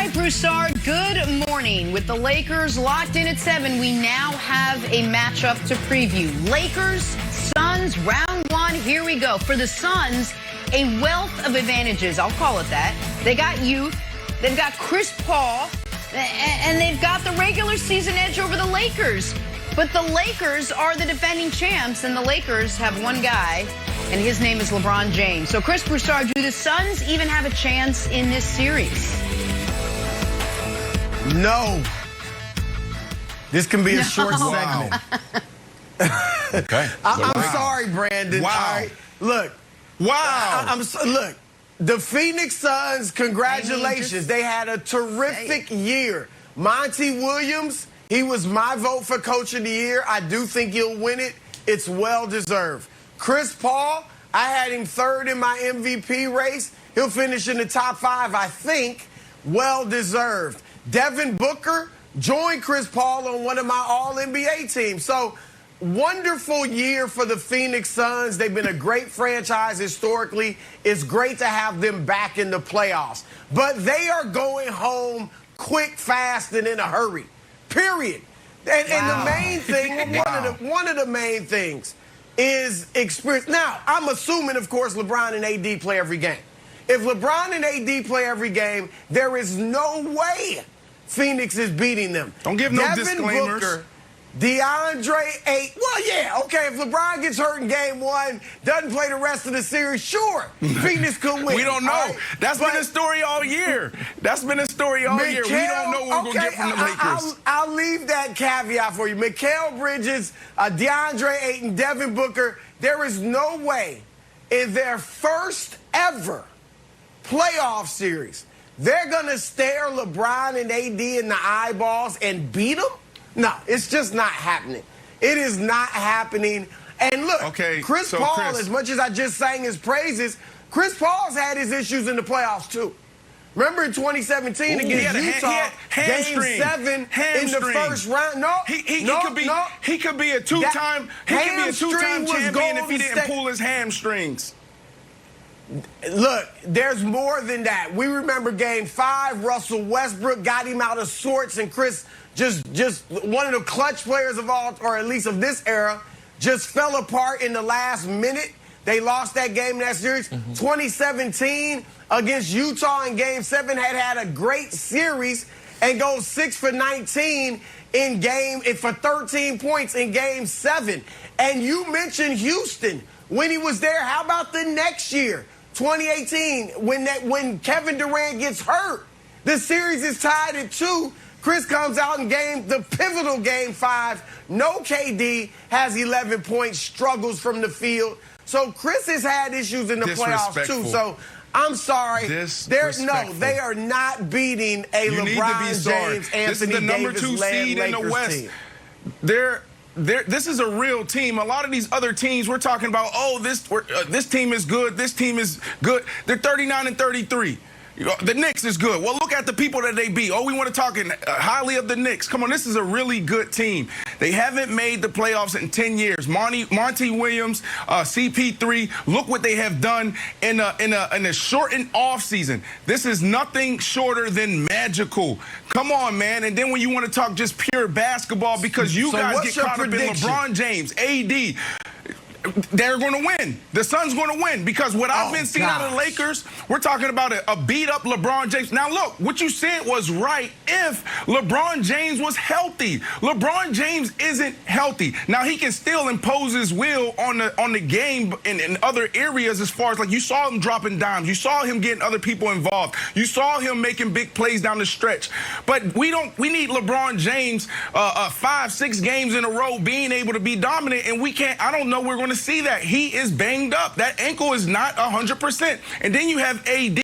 right, Broussard, good morning. With the Lakers locked in at 7, we now have a matchup to preview. Lakers, Suns, round 1, here we go. For the Suns, a wealth of advantages, I'll call it that. They got youth, they've got Chris Paul, and they've got the regular season edge over the Lakers. But the Lakers are the defending champs, and the Lakers have one guy, and his name is LeBron James. So, Chris Broussard, do the Suns even have a chance in this series? No. This can be a short segment. Okay. I'm sorry, Brandon. Wow. All right. Look. Wow. Look. The Phoenix Suns, congratulations. They had a terrific year. Monty Williams, he was my vote for Coach of the Year. I do think he'll win it. It's well-deserved. Chris Paul, I had him third in my MVP race. He'll finish in the top 5, I think. Well-deserved. Devin Booker joined Chris Paul on one of my All-NBA teams. So, wonderful year for the Phoenix Suns. They've been a great franchise historically. It's great to have them back in the playoffs. But they are going home quick, fast, and in a hurry. Period. And the main thing, one of the main things is experience. Now, I'm assuming, of course, LeBron and AD play every game. If LeBron and AD play every game, there is no way Phoenix is beating them. Don't give no disclaimers. Booker, DeAndre Ayton. Well, yeah, okay, if LeBron gets hurt in game 1, doesn't play the rest of the series, sure, Phoenix could win. We don't know. Right? That's been a story all year. That's been a story all year. We don't know what we're going to get from the Lakers. I'll leave that caveat for you. Mikal Bridges, DeAndre Ayton, Devin Booker, there is no way in their first ever playoff series they're going to stare LeBron and AD in the eyeballs and beat them? No, it's just not happening. It is not happening. And look, Chris Paul, as much as I just sang his praises, Chris Paul's had his issues in the playoffs too. Remember in 2017 against Utah, Game 7 in the first round? He could be a two-time champion if he didn't pull his hamstrings. Look, there's more than that. We remember Game 5, Russell Westbrook got him out of sorts, and Chris, just one of the clutch players of all, or at least of this era, just fell apart in the last minute. They lost that game in that series. 2017 against Utah in Game 7 had a great series and goes 6 for 19 for 13 points in Game 7. And you mentioned Houston when he was there. How about the next year, 2018, when Kevin Durant gets hurt? The series is tied at 2. Chris comes out in the pivotal Game 5. No KD, has 11 points, struggles from the field. So Chris has had issues in the playoffs too. So I'm sorry. They are not beating a LeBron James, Anthony Davis-led Lakers team. This is a real team. A lot of these other teams, we're talking about, this team is good, this team is good. They're 39 and 33. The Knicks is good. Well, look at the people that they beat. We want to talk highly of the Knicks. Come on, this is a really good team. They haven't made the playoffs in 10 years. Monty Williams, CP3, look what they have done in a shortened offseason. This is nothing shorter than magical. Come on, man. And then when you want to talk just pure basketball, because you guys get caught up in LeBron James, AD, they're going to win. The Suns going to win because what I've been seeing out of the Lakers, we're talking about a beat-up LeBron James. Now, look, what you said was right if LeBron James was healthy. LeBron James isn't healthy. Now, he can still impose his will on the game in other areas as far as, like, you saw him dropping dimes. You saw him getting other people involved. You saw him making big plays down the stretch. But we need LeBron James 5-6 games in a row being able to be dominant, and we can't. I don't know we're going to see that. He is banged up. That ankle is not 100%. And then you have AD.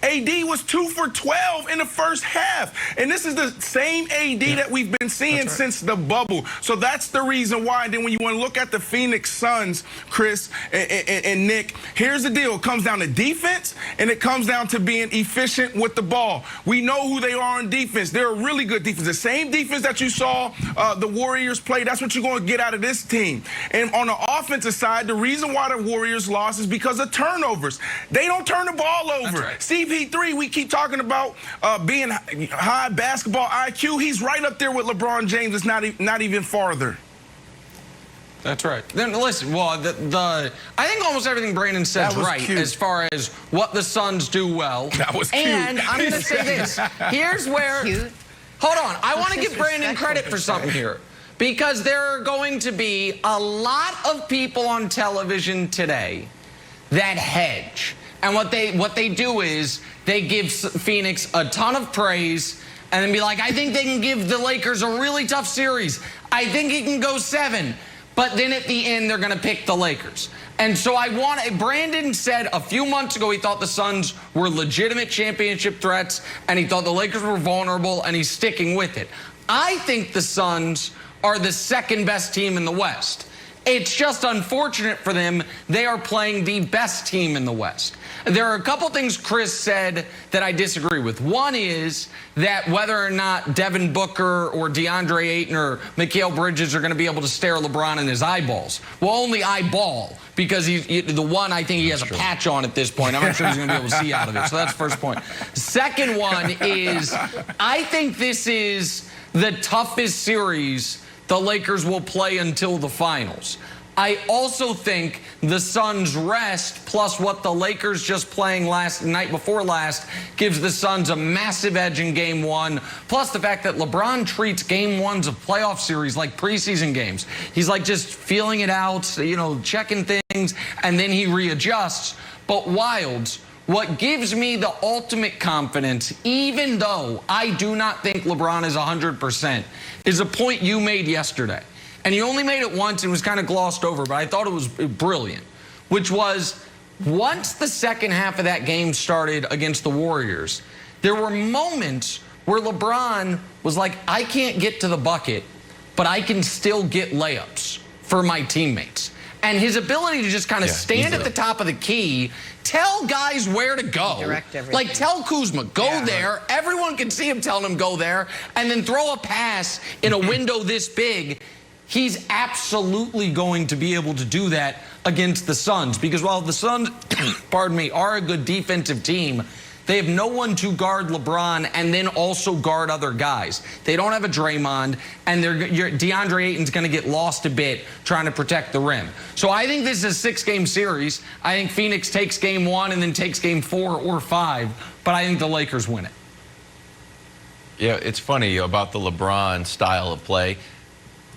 AD was 2 for 12 in the first half. And this is the same AD that we've been seeing since the bubble. So that's the reason why. And then when you want to look at the Phoenix Suns, Chris and Nick, here's the deal. It comes down to defense, and it comes down to being efficient with the ball. We know who they are on defense. They're a really good defense. The same defense that you saw the Warriors play, that's what you're going to get out of this team. And on the offensive aside, the reason why the Warriors lost is because of turnovers. They don't turn the ball over. Right. CP3, we keep talking about being high basketball IQ. He's right up there with LeBron James. It's not even farther. That's right. Then listen, well, I think almost everything Brandon said is right cute. As far as what the Suns do well. That was cute. And I'm going to say this. Here's where... Cute. Hold on. I want to give Brandon credit for something here. Because there are going to be a lot of people on television today that hedge. And what they do is they give Phoenix a ton of praise and then be like, I think they can give the Lakers a really tough series. I think it can go 7. But then at the end, they're going to pick the Lakers. And so Brandon said a few months ago he thought the Suns were legitimate championship threats, and he thought the Lakers were vulnerable, and he's sticking with it. I think the Suns are the second best team in the West. It's just unfortunate for them. They are playing the best team in the West. There are a couple things Chris said that I disagree with. One is that whether or not Devin Booker or DeAndre Ayton or Mikal Bridges are going to be able to stare LeBron in his eyeballs. Well, only eyeball, because the one I think he has a patch on at this point. I'm not sure he's going to be able to see out of it. So that's the first point. Second one is I think this is the toughest series the Lakers will play until the finals. I also think the Suns' rest plus what the Lakers just playing night before last gives the Suns a massive edge in Game 1, plus the fact that LeBron treats Game 1s of playoff series like preseason games. He's like just feeling it out, you know, checking things, and then he readjusts. But Wilds, what gives me the ultimate confidence, even though I do not think LeBron is 100%, is a point you made yesterday. And you only made it once and was kind of glossed over, but I thought it was brilliant, which was once the second half of that game started against the Warriors, there were moments where LeBron was like, I can't get to the bucket, but I can still get layups for my teammates. And his ability to just kind of stand at the top of the key, tell guys where to go. Direct everything. Like, tell Kuzma, go there. Everyone can see him telling him go there. And then throw a pass in a window this big. He's absolutely going to be able to do that against the Suns. Because while the Suns, pardon me, are a good defensive team, they have no one to guard LeBron and then also guard other guys. They don't have a Draymond, and DeAndre Ayton's going to get lost a bit trying to protect the rim. So I think this is a 6-game series. I think Phoenix takes Game 1 and then takes Game 4 or 5, but I think the Lakers win it. Yeah, it's funny about the LeBron style of play.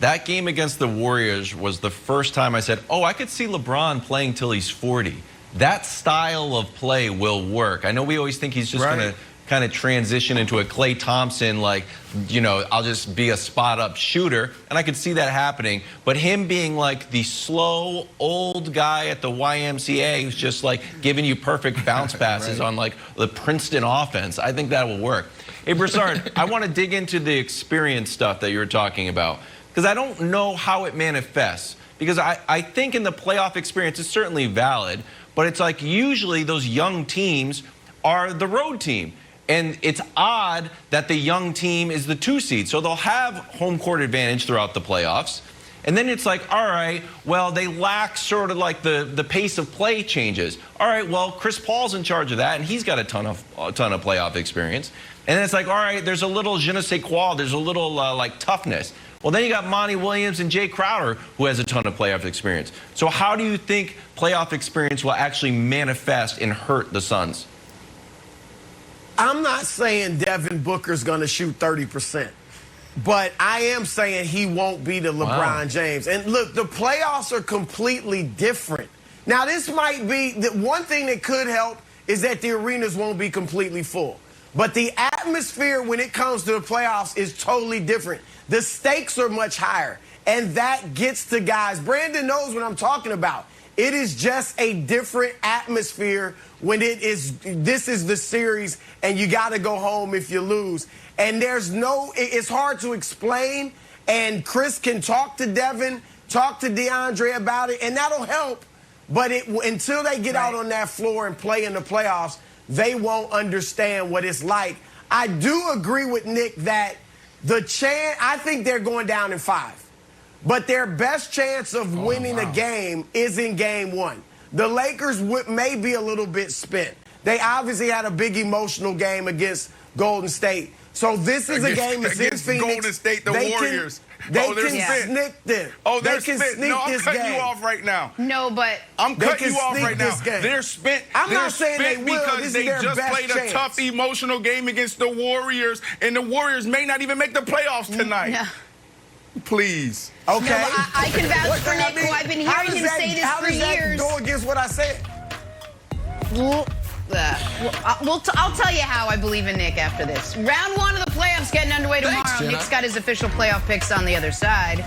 That game against the Warriors was the first time I said, oh, I could see LeBron playing till he's 40. That style of play will work. I know we always think he's just going to kind of transition into a Klay Thompson, like, you know, I'll just be a spot-up shooter, and I could see that happening. But him being like the slow, old guy at the YMCA who's just like giving you perfect bounce passes on like the Princeton offense, I think that will work. Hey, Broussard, I want to dig into the experience stuff that you were talking about, because I don't know how it manifests. Because I think in the playoff experience, it's certainly valid, but it's like usually those young teams are the road team. And it's odd that the young team is the 2 seed. So they'll have home court advantage throughout the playoffs. And then it's like, all right, well, they lack sort of like the pace of play changes. All right, well, Chris Paul's in charge of that, and he's got a ton of playoff experience. And then it's like, all right, there's a little je ne sais quoi, there's a little like toughness. Well, then you got Monty Williams and Jay Crowder, who has a ton of playoff experience. So how do you think playoff experience will actually manifest and hurt the Suns? I'm not saying Devin Booker's going to shoot 30%, but I am saying he won't be the LeBron James. And look, the playoffs are completely different. Now, this might be the one thing that could help is that the arenas won't be completely full. But the atmosphere when it comes to the playoffs is totally different. The stakes are much higher, and that gets to guys. Brandon knows what I'm talking about. It is just a different atmosphere when this is the series, and you got to go home if you lose. And it's hard to explain, and Chris can talk to Devin, talk to DeAndre about it, and that'll help. But until they get out on that floor and play in the playoffs, they won't understand what it's like. I do agree with Nick that I think they're going down in 5. but their best chance of winning a game is in game one. The Lakers may be a little bit spent. They obviously had a big emotional game against Golden State. So this is a game that's in Phoenix. Golden State, the Warriors. They can sneak this. Oh, they're they can spent. sneak No, I'm this cutting game. you off right now. No, but I'm cutting you off sneak right now. this game. They're spent. I'm they're not saying they spent will. because This is they their just best played chance. a tough emotional game against the Warriors, and the Warriors may not even make the playoffs tonight. no. Please. Okay. No, I can vouch What for does that Nick, who mean? I've been How hearing does him say this how for does that years. go against what I said? I'll tell you how I believe in Nick after this. Round one of the playoffs getting underway tomorrow. Thanks, Jenna. Nick's got his official playoff picks on the other side.